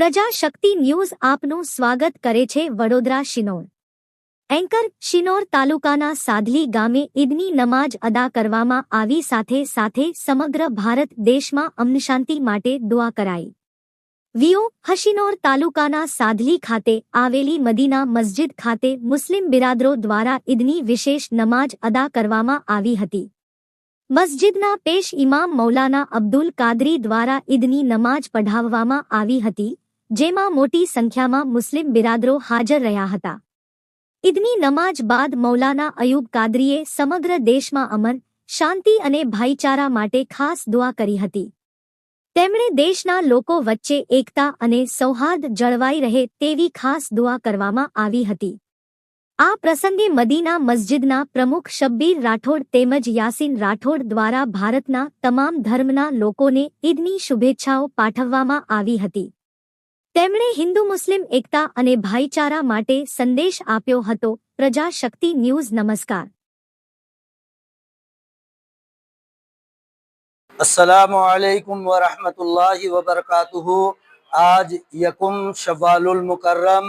Prajashakti news આપનું સ્વાગત કરે છે વડોદરા શિનોર એન્કર શિનોર તાલુકાના સાધલી ગામે ઈદની નમાજ અદા કરવામાં આવી સાથે સાથે સમગ્ર ભારત દેશમાં અમન શાંતિ માટે દુઆ કરાઈ। વીઓ હશિનોર તાલુકાના સાધલી ખાતે આવેલી મદીના મસ્જિદ ખાતે મુસ્લિમ બિરાદરો દ્વારા ઈદની વિશેષ નમાજ અદા કરવામાં આવી હતી। મસ્જિદના પેશ ઇમામ મૌલાના અબ્દુલ કાદરી દ્વારા ઈદની નમાજ પઢાવવામાં આવી હતી, જેમાં મોટી સંખ્યામાં મુસ્લિમ બિરાદરો હાજર રહ્યા હતા। ઈદની નમાજ બાદ મૌલાના અયુબ કાદરીએ સમગ્ર દેશમાં અમન, શાંતિ અને ભાઈચારા માટે ખાસ દુઆ કરી હતી। તેમણે દેશના લોકો વચ્ચે એકતા અને સૌહાર્દ જળવાઈ રહે તેવી ખાસ દુઆ કરવામાં આવી હતી। આ પ્રસંગે મદીના મસ્જિદના પ્રમુખ શબ્બીર રાઠોડ તેમજ યાસીન રાઠોડ દ્વારા ભારતના તમામ ધર્મના લોકોને ઈદની શુભેચ્છાઓ પાઠવવામાં આવી હતી। તેમણે હિન્દુ મુસ્લિમ એકતા અને ભાઈચારા માટે સંદેશ આપ્યો હતો। પ્રજાશક્તિ ન્યૂઝ નમસ્કાર। अस्सलामु अलैकुम व रहमतुल्लाहि व बरकातुहू। आज यकुम शव्वालुल मुकर्रम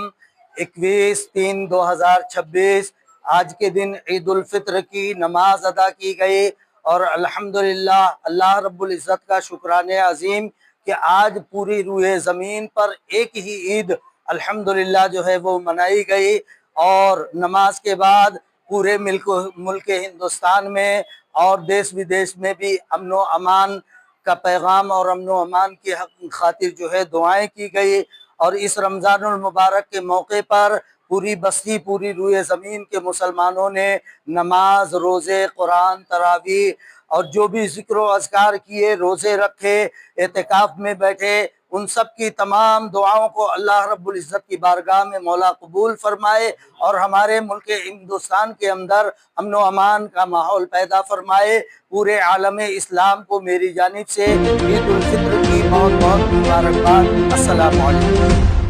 21/3/2026 आज के दिन ईद उल फित्र की नमाज अदा की गई और अल्हम्दुलिल्लाह अल्लाह रब्बुल इज़्ज़त का शुक्राने अजीम कि आज पूरी रूए ज़मीन पर एक ही ईद अल्हम्दुलिल्लाह जो है वो मनाई गई। और नमाज के बाद पूरे मुल्क हिंदुस्तान में और देश विदेश में भी अमन व अमान का पैगाम और अमन व अमान की खातिर जो है दुआएं की गई। और इस रमज़ानुल मुबारक के मौके पर पूरी बस्ती, पूरी रूए ज़मीन के मुसलमानों ने नमाज, रोज़े, कुरान, तरावी और जो भी ज़िक्र व अज़कार किए, रोज़े रखे, एतिकाफ़ में बैठे, उन सब की तमाम दुआओं को अल्लाह रब्बुल इज़्ज़त की बारगाह में मौला कबूल फरमाए और हमारे मुल्क हिंदुस्तान के अंदर अमन व अमान का माहौल पैदा फरमाए। पूरे आलम इस्लाम को मेरी जानिब से ईद उल फित्र की बहुत बहुत मुबारकबाद। अस्सलामु अलैकुम।